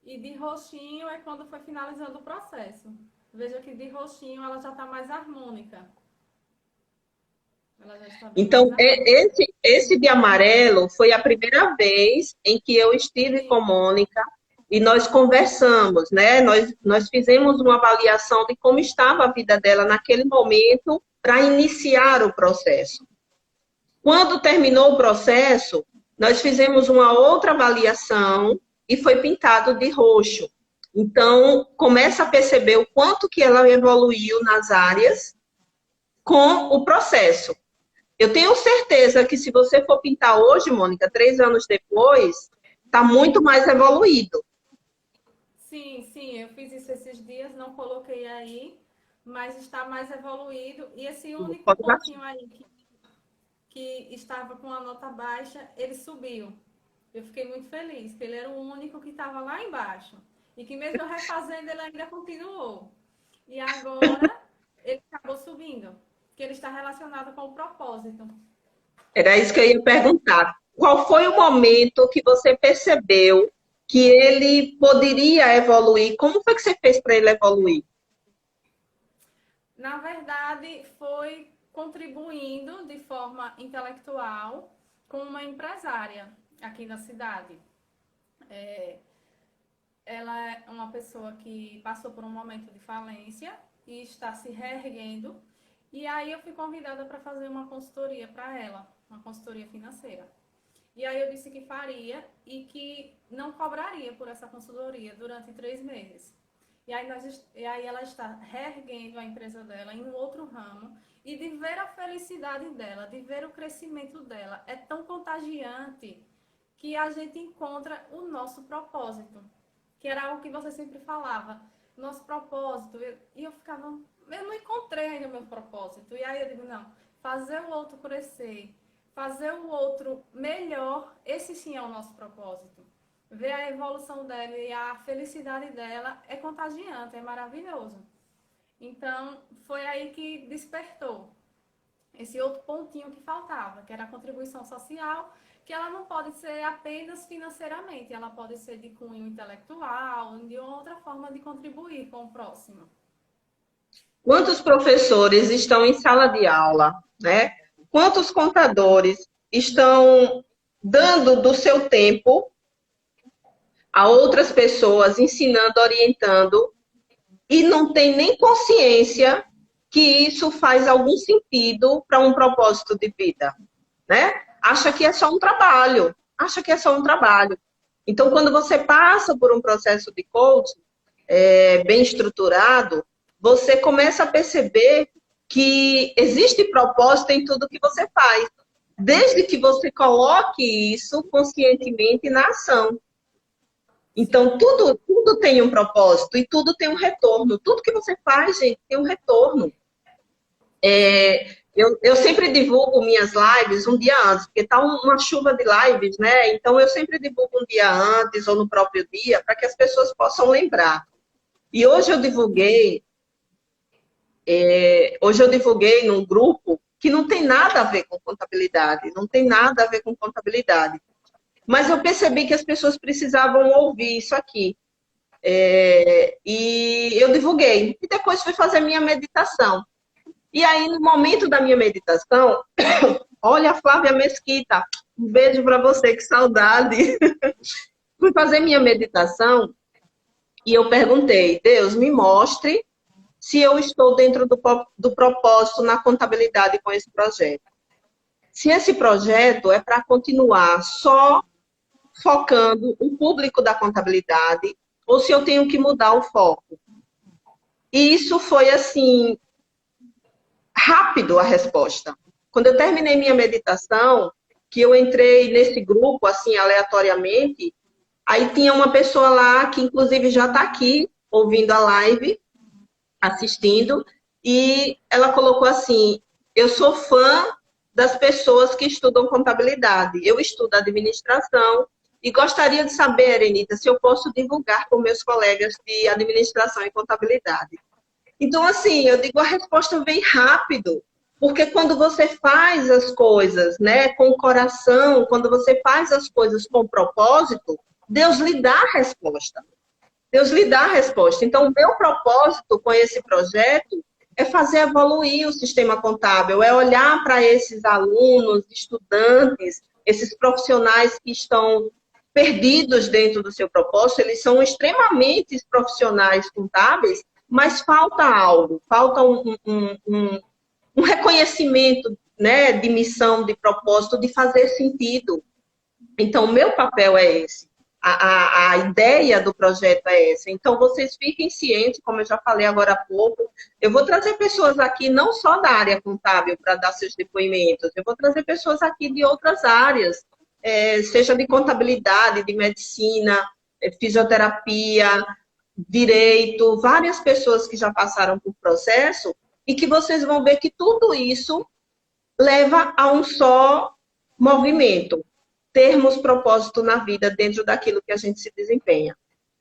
E de roxinho é quando foi finalizando o processo. Veja que de roxinho ela já está mais harmônica. Ela já está Então, esse de amarelo foi a primeira vez em que eu estive com Mônica e nós conversamos, né? Nós fizemos uma avaliação de como estava a vida dela naquele momento para iniciar o processo. Quando terminou o processo, nós fizemos uma outra avaliação e foi pintado de roxo. Então, começa a perceber o quanto que ela evoluiu nas áreas com o processo. Eu tenho certeza que se você for pintar hoje, Mônica, 3 anos depois, está muito mais evoluído. Sim, eu fiz isso esses dias, não coloquei aí, mas está mais evoluído. E esse único Pode dar. pontinho aí que estava com a nota baixa, ele subiu. Eu fiquei muito feliz, que ele era o único que estava lá embaixo. E que mesmo eu refazendo, ele ainda continuou. E agora, ele acabou subindo, que ele está relacionado com o propósito. Era isso que eu ia perguntar. Qual foi o momento que você percebeu que ele poderia evoluir? Como foi que você fez para ele evoluir? Na verdade, foi contribuindo de forma intelectual com uma empresária aqui na cidade. Ela é uma pessoa que passou por um momento de falência e está se reerguendo. E aí eu fui convidada para fazer uma consultoria para ela, uma consultoria financeira. E aí eu disse que faria e que não cobraria por essa consultoria durante 3 meses. E aí ela está reerguendo a empresa dela em um outro ramo e de ver a felicidade dela, de ver o crescimento dela, é tão contagiante que a gente encontra o nosso propósito, que era algo que você sempre falava, nosso propósito. E eu ficava, eu não encontrei ainda o meu propósito. E aí eu digo, não, fazer o outro crescer, fazer o outro melhor, esse sim é o nosso propósito. Ver a evolução dela e a felicidade dela é contagiante, é maravilhoso. Então, foi aí que despertou esse outro pontinho que faltava, que era a contribuição social, que ela não pode ser apenas financeiramente, ela pode ser de cunho intelectual, de outra forma de contribuir com o próximo. Quantos professores estão em sala de aula, né? Quantos contadores estão dando do seu tempo a outras pessoas, ensinando, orientando, e não tem nem consciência que isso faz algum sentido para um propósito de vida, né? Acha que é só um trabalho, acha que é só um trabalho. Então, quando você passa por um processo de coaching bem estruturado, você começa a perceber que existe propósito em tudo que você faz, desde que você coloque isso conscientemente na ação. Então, tudo tem um propósito e tudo tem um retorno. Tudo que você faz, gente, tem um retorno. Eu sempre divulgo minhas lives um dia antes, porque está uma chuva de lives, né? Então, eu sempre divulgo um dia antes ou no próprio dia, para que as pessoas possam lembrar. E hoje eu divulguei num grupo que não tem nada a ver com contabilidade, não tem nada a ver com contabilidade. Mas eu percebi que as pessoas precisavam ouvir isso aqui. E eu divulguei. E depois fui fazer minha meditação. E aí, no momento da minha meditação, olha a Flávia Mesquita, um beijo para você, que saudade. Fui fazer minha meditação e eu perguntei, Deus, me mostre se eu estou dentro do propósito na contabilidade com esse projeto. Se esse projeto é para continuar só focando o público da contabilidade, ou se eu tenho que mudar o foco. E isso foi, assim, rápido a resposta. Quando eu terminei minha meditação, que eu entrei nesse grupo, assim, aleatoriamente, aí tinha uma pessoa lá, que inclusive já está aqui, ouvindo a live, assistindo, e ela colocou assim, eu sou fã das pessoas que estudam contabilidade, eu estudo administração, e gostaria de saber, Erenita, se eu posso divulgar com meus colegas de administração e contabilidade. Então, assim, eu digo, a resposta vem rápido, porque quando você faz as coisas, né, com o coração, quando você faz as coisas com propósito, Deus lhe dá a resposta. Deus lhe dá a resposta. Então, o meu propósito com esse projeto é fazer evoluir o sistema contábil, é olhar para esses alunos, estudantes, esses profissionais que estão perdidos dentro do seu propósito, eles são extremamente profissionais contábeis, mas falta algo, falta um reconhecimento, né, de missão, de propósito, de fazer sentido. Então, o meu papel é esse. A ideia do projeto é essa. Então, vocês fiquem cientes, como eu já falei agora há pouco, eu vou trazer pessoas aqui não só da área contábil para dar seus depoimentos, eu vou trazer pessoas aqui de outras áreas, seja de contabilidade, de medicina, fisioterapia, direito, várias pessoas que já passaram por processo, e que vocês vão ver que tudo isso leva a um só movimento, termos propósito na vida dentro daquilo que a gente se desempenha.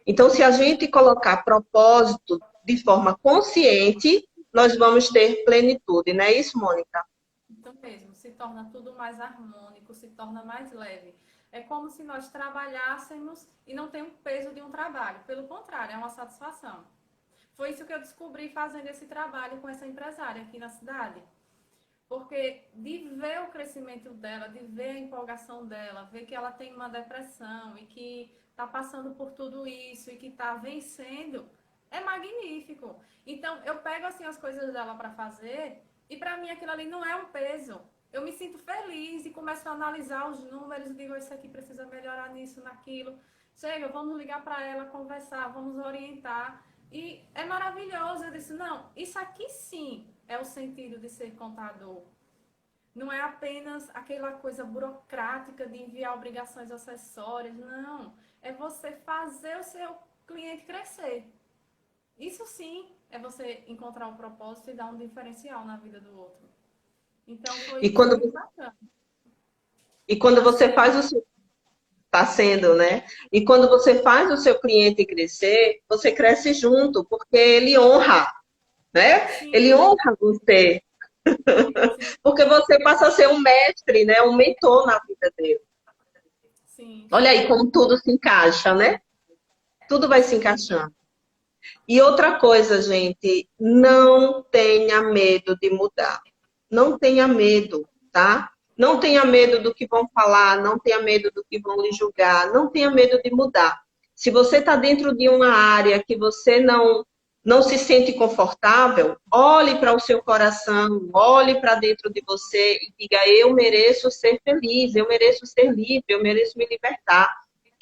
Então, se a gente colocar propósito de forma consciente, nós vamos ter plenitude, não é isso, Mônica? Então mesmo, se torna tudo mais harmônico, se torna mais leve. É como se nós trabalhássemos e não tem o peso de um trabalho. Pelo contrário, é uma satisfação. Foi isso que eu descobri fazendo esse trabalho com essa empresária aqui na cidade. Porque de ver o crescimento dela, de ver a empolgação dela, ver que ela tem uma depressão e que está passando por tudo isso e que está vencendo, é magnífico. Então, eu pego assim as coisas dela para fazer e para mim aquilo ali não é um peso. Eu me sinto feliz e começo a analisar os números e digo, isso aqui precisa melhorar nisso, naquilo. Chega, vamos ligar para ela, conversar, vamos orientar. E é maravilhoso. Eu disse, não, isso aqui sim é o sentido de ser contador. Não é apenas aquela coisa burocrática de enviar obrigações acessórias, não. É você fazer o seu cliente crescer. Isso sim é você encontrar um propósito e dar um diferencial na vida do outro. Então foi E isso quando, muito bacana. e quando você faz o seu... Está sendo, né? E quando você faz o seu cliente crescer, você cresce junto, porque ele honra, né? Ele Sim, honra você, sim, porque você passa a ser um mestre, né? Um mentor na vida dele. sim, Olha sim. aí como tudo se encaixa, né? Tudo Com vai se certeza. encaixando. E outra coisa, gente, não tenha medo de mudar. Não tenha medo, tá? Não tenha medo do que vão falar, não tenha medo do que vão lhe julgar, não tenha medo de mudar. Se você está dentro de uma área que você não se sente confortável, olhe para o seu coração, olhe para dentro de você e diga: eu mereço ser feliz, eu mereço ser livre, eu mereço me libertar.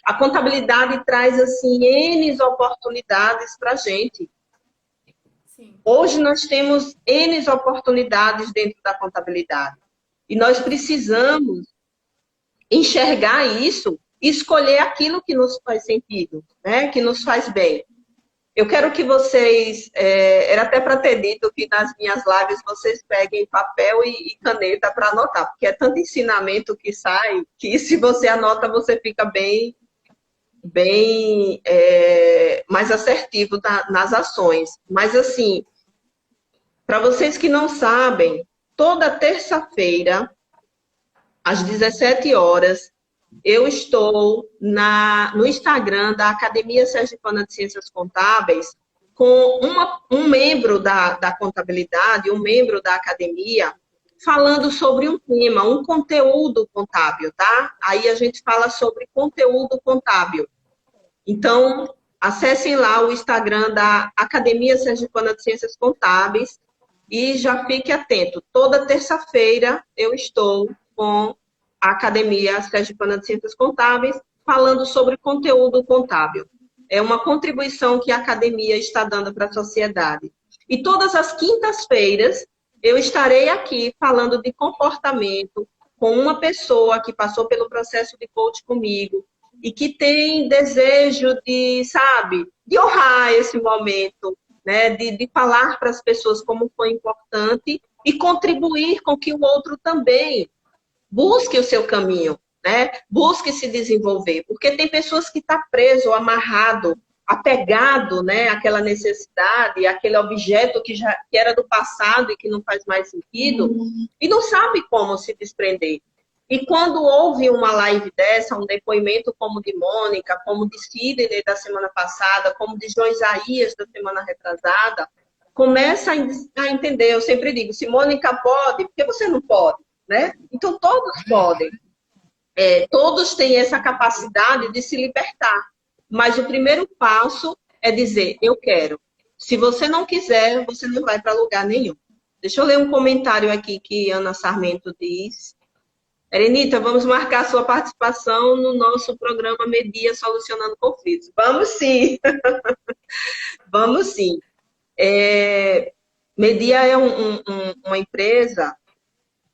A contabilidade traz, assim, N oportunidades para a gente. Sim, Hoje nós temos N oportunidades dentro da contabilidade. E nós precisamos enxergar isso e escolher aquilo que nos faz sentido, né? Que nos faz bem. Eu quero que vocês, era até para ter dito que nas minhas lives vocês peguem papel e caneta para anotar, porque é tanto ensinamento que sai, que se você anota, você fica bem mais assertivo nas ações. Mas, assim, para vocês que não sabem, toda terça-feira, às 17 horas, eu estou no Instagram da Academia Sergipana de Ciências Contábeis com um membro da contabilidade, um membro da academia, falando sobre um tema, um conteúdo contábil, tá? Aí a gente fala sobre conteúdo contábil. Então, acessem lá o Instagram da Academia Sergipana de Ciências Contábeis e já fique atento. Toda terça-feira eu estou com a Academia Sergipana de Ciências Contábeis falando sobre conteúdo contábil. É uma contribuição que a academia está dando para a sociedade. E todas as quintas-feiras eu estarei aqui falando de comportamento com uma pessoa que passou pelo processo de coach comigo, e que tem desejo de, sabe, de honrar esse momento, né? De falar para as pessoas como foi importante e contribuir com que o outro também busque o seu caminho, né? Busque se desenvolver, porque tem pessoas que estão preso, amarrado, apegado, né? Àquela necessidade, àquele objeto que era do passado e que não faz mais sentido, e não sabe como se desprender. E quando houve uma live dessa, um depoimento como de Mônica, como de Sidney da semana passada, como de João Isaías da semana retrasada, começa a entender. Eu sempre digo, se Mônica pode, por que você não pode? Né? Então todos podem. Todos têm essa capacidade de se libertar. Mas o primeiro passo é dizer, eu quero. Se você não quiser, você não vai para lugar nenhum. Deixa eu ler um comentário aqui que Ana Sarmento diz. Erenita, vamos marcar sua participação no nosso programa Media Solucionando Conflitos. Vamos sim. Vamos sim. Media é uma empresa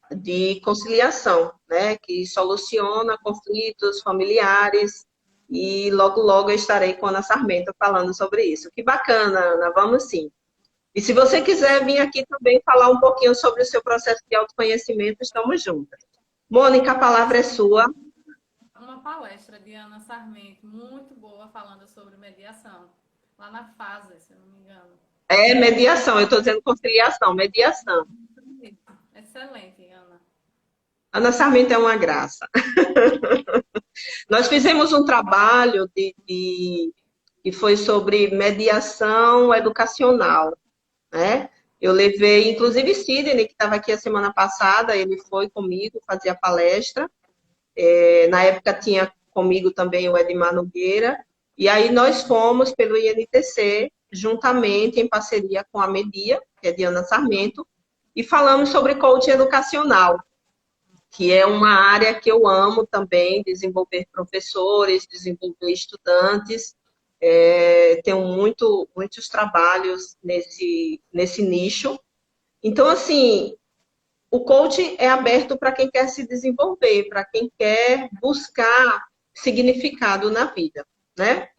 de conciliação, né, que soluciona conflitos familiares E logo, logo eu estarei com a Ana Sarmento falando sobre isso. Que bacana, Ana, vamos sim. E se você quiser vir aqui também falar um pouquinho sobre o seu processo de autoconhecimento, estamos juntas. Mônica, a palavra é sua. Uma palestra de Ana Sarmento, muito boa, falando sobre mediação, lá na FASE, se eu não me engano. É mediação, eu estou dizendo conciliação, mediação. Excelente, Ana. Ana Sarmento é uma graça. Nós fizemos um trabalho que foi sobre mediação educacional, né? Eu levei, inclusive, Sidney, que estava aqui a semana passada, ele foi comigo fazer a palestra. Na época tinha comigo também o Edmar Nogueira, e aí nós fomos pelo INTC, juntamente em parceria com a Media, que é de Ana Sarmento, e falamos sobre coaching educacional, que é uma área que eu amo também, desenvolver professores, desenvolver estudantes. Tenho muitos trabalhos nesse nicho. Então, assim, o coaching é aberto para quem quer se desenvolver, para quem quer buscar significado na vida, né?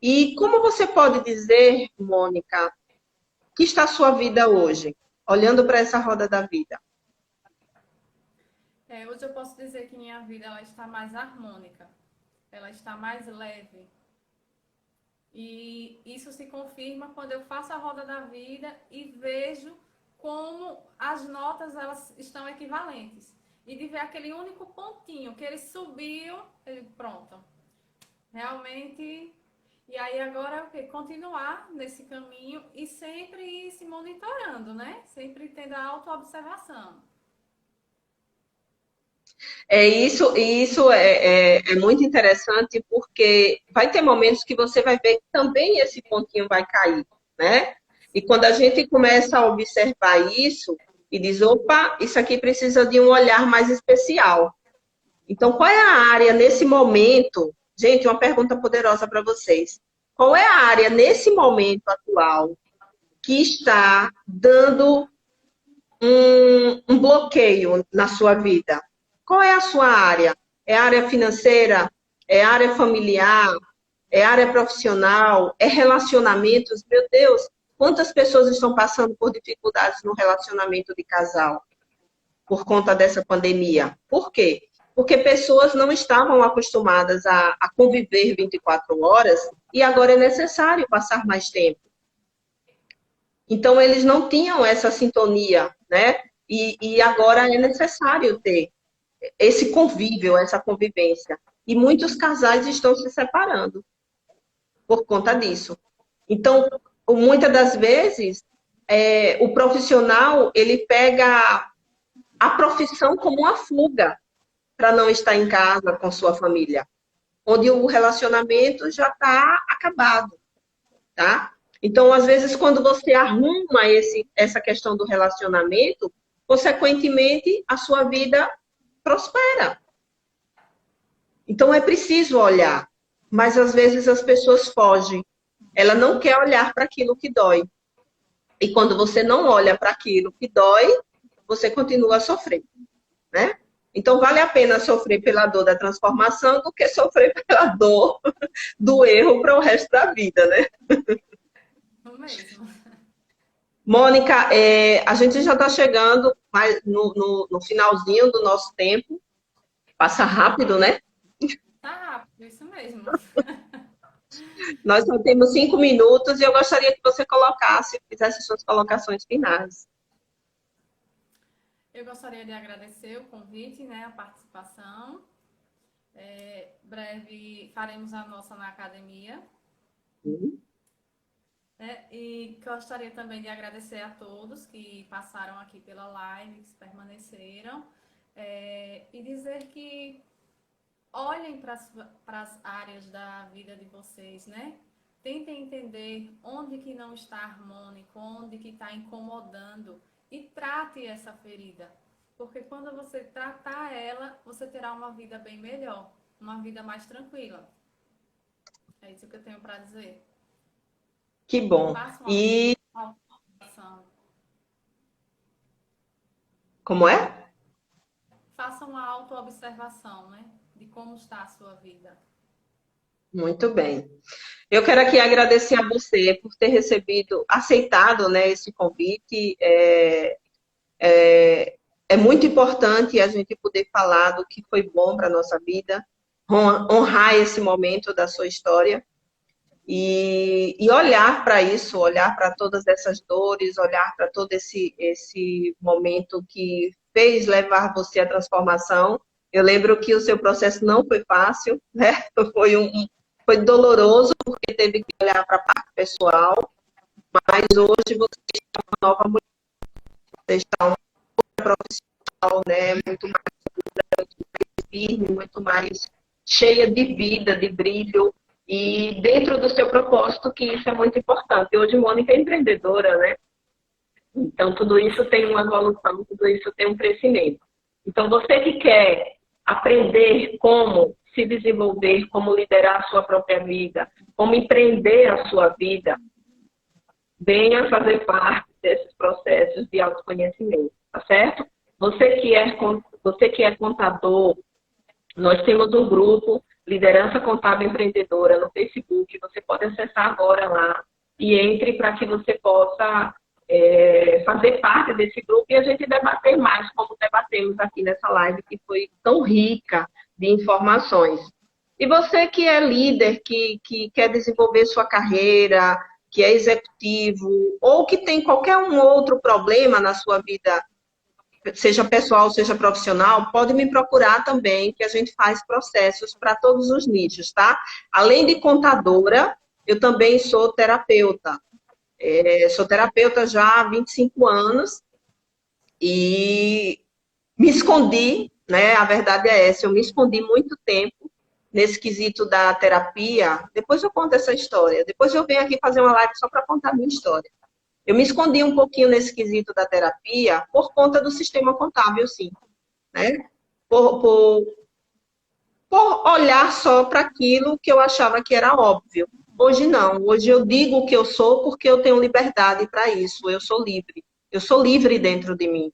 E como você pode dizer, Mônica, que está a sua vida hoje, olhando para essa roda da vida? Hoje eu posso dizer que minha vida ela está mais harmônica, ela está mais leve. E isso se confirma quando eu faço a roda da vida e vejo como as notas elas estão equivalentes. E de ver aquele único pontinho que ele subiu, ele, pronto. Realmente. E aí agora é o quê? Continuar nesse caminho e sempre ir se monitorando, né? Sempre tendo a autoobservação. Isso é muito interessante, porque vai ter momentos que você vai ver que também esse pontinho vai cair, né? E quando a gente começa a observar isso e diz, opa, isso aqui precisa de um olhar mais especial. Então, qual é a área nesse momento? Gente, uma pergunta poderosa para vocês. Qual é a área nesse momento atual que está dando um bloqueio na sua vida? Qual é a sua área? É área financeira? É área familiar? É área profissional? É relacionamentos? Meu Deus, quantas pessoas estão passando por dificuldades no relacionamento de casal por conta dessa pandemia? Por quê? Porque pessoas não estavam acostumadas a conviver 24 horas e agora é necessário passar mais tempo. Então, eles não tinham essa sintonia, né? E agora é necessário ter esse convívio, essa convivência. E muitos casais estão se separando por conta disso. Então, muitas das vezes, o profissional, ele pega a profissão como uma fuga para não estar em casa com sua família, onde o relacionamento já está acabado, tá? Então, às vezes, quando você arruma essa questão do relacionamento, consequentemente, a sua vida prospera. Então, é preciso olhar, mas às vezes as pessoas fogem. Ela não quer olhar para aquilo que dói. E quando você não olha para aquilo que dói, você continua a sofrer, né? Então, vale a pena sofrer pela dor da transformação do que sofrer pela dor do erro para o resto da vida, né? O mesmo. Mônica, a gente já está chegando no finalzinho do nosso tempo. Passa rápido, né? Tá rápido, isso mesmo. Nós só temos 5 minutos e eu gostaria que você fizesse suas colocações finais. Eu gostaria de agradecer o convite, né, a participação. Breve faremos a nossa na academia. E gostaria também de agradecer a todos que passaram aqui pela live, que permaneceram, e dizer que olhem para as áreas da vida de vocês, né? Tentem entender onde que não está harmônico, onde que está incomodando e trate essa ferida. Porque quando você tratar ela, você terá uma vida bem melhor, uma vida mais tranquila. É isso que eu tenho para dizer. Que bom. Façam E uma autoobservação. como é? Façam uma autoobservação, né? De como está a sua vida. Muito bem. Eu quero aqui agradecer a você por ter aceitado, né, esse convite. É muito importante a gente poder falar do que foi bom para a nossa vida, honrar esse momento da sua história e olhar para isso, olhar para todas essas dores, olhar para todo esse momento que fez levar você à transformação. Eu lembro que o seu processo não foi fácil, né? Foi doloroso, porque teve que olhar para a parte pessoal, mas hoje você está uma nova mulher, você está uma profissional, né? Muito mais firme, muito mais cheia de vida, de brilho, e dentro do seu propósito, que isso é muito importante. Hoje, Mônica é empreendedora, né? Então, tudo isso tem uma evolução, tudo isso tem um crescimento. Então, você que quer aprender como se desenvolver, como liderar a sua própria vida, como empreender a sua vida, venha fazer parte desses processos de autoconhecimento, tá certo? Você que é contador, nós temos um grupo, Liderança Contábil Empreendedora, no Facebook. Você pode acessar agora lá e entre para que você possa fazer parte desse grupo e a gente debater mais, como debatemos aqui nessa live, que foi tão rica de informações. E você que é líder, que quer desenvolver sua carreira, que é executivo, ou que tem qualquer um outro problema na sua vida, seja pessoal, seja profissional, pode me procurar também, que a gente faz processos para todos os nichos, tá? Além de contadora, eu também sou terapeuta. Sou terapeuta já há 25 anos e me escondi, né? A verdade é essa, eu me escondi muito tempo nesse quesito da terapia. Depois eu conto essa história. Depois eu venho aqui fazer uma live só para contar a minha história. Eu me escondi um pouquinho nesse quesito da terapia por conta do sistema contábil, sim. Né? Por olhar só para aquilo que eu achava que era óbvio. Hoje não. Hoje eu digo o que eu sou porque eu tenho liberdade para isso. Eu sou livre. Eu sou livre dentro de mim.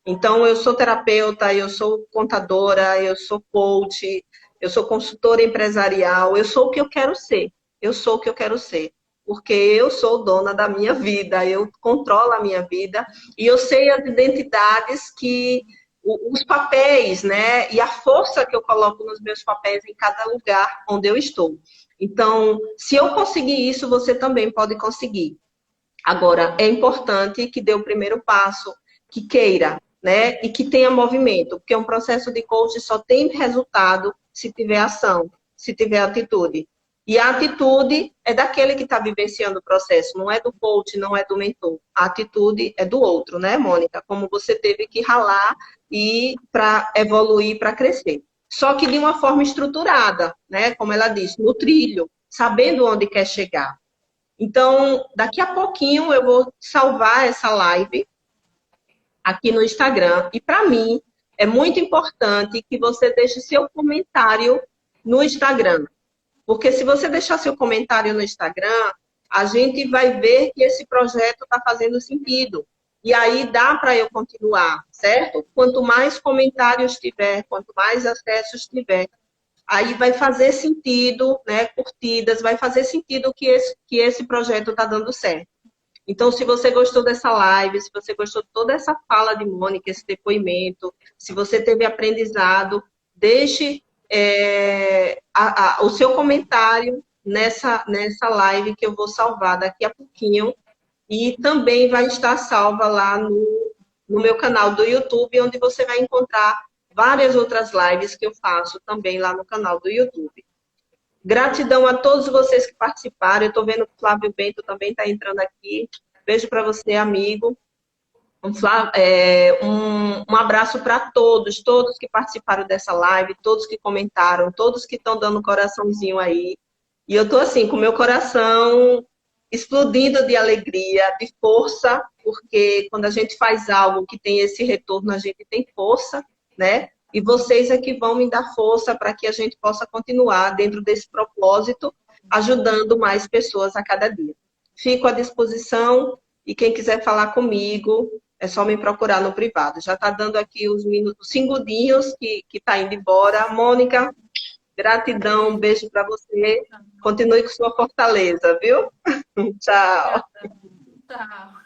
Então, eu sou terapeuta, eu sou contadora, eu sou coach, eu sou consultora empresarial, eu sou o que eu quero ser. Eu sou o que eu quero ser. Porque eu sou dona da minha vida, eu controlo a minha vida e eu sei as identidades os papéis, né? E a força que eu coloco nos meus papéis em cada lugar onde eu estou. Então, se eu conseguir isso, você também pode conseguir. Agora, é importante que dê o primeiro passo, que queira, né? E que tenha movimento, porque um processo de coaching só tem resultado se tiver ação, se tiver atitude. E a atitude é daquele que está vivenciando o processo, não é do coach, não é do mentor. A atitude é do outro, né, Mônica? Como você teve que ralar e para evoluir, para crescer. Só que de uma forma estruturada, né? Como ela disse, no trilho, sabendo onde quer chegar. Então, daqui a pouquinho eu vou salvar essa live aqui no Instagram. E para mim, é muito importante que você deixe seu comentário no Instagram. Porque se você deixar seu comentário no Instagram, a gente vai ver que esse projeto está fazendo sentido. E aí dá para eu continuar, certo? Quanto mais comentários tiver, quanto mais acessos tiver, aí vai fazer sentido, né? Curtidas, vai fazer sentido que esse projeto está dando certo. Então, se você gostou dessa live, se você gostou de toda essa fala de Mônica, esse depoimento, se você teve aprendizado, deixe o seu comentário nessa live que eu vou salvar daqui a pouquinho. E também vai estar salva lá no meu canal do YouTube, onde você vai encontrar várias outras lives que eu faço também lá no canal do YouTube. Gratidão a todos vocês que participaram. Eu estou vendo que o Flávio Bento também está entrando aqui. Beijo para você, amigo. Um abraço para todos que participaram dessa live, todos que comentaram, todos que estão dando um coraçãozinho aí. E eu estou assim, com meu coração explodindo de alegria, de força, porque quando a gente faz algo que tem esse retorno, a gente tem força, né? E vocês é que vão me dar força para que a gente possa continuar dentro desse propósito, ajudando mais pessoas a cada dia. Fico à disposição e quem quiser falar comigo, é só me procurar no privado. Já está dando aqui os segundinhos que está indo embora. Mônica, Gratidão, um beijo para você. Continue com sua fortaleza, viu? Tchau. Obrigada. Tchau.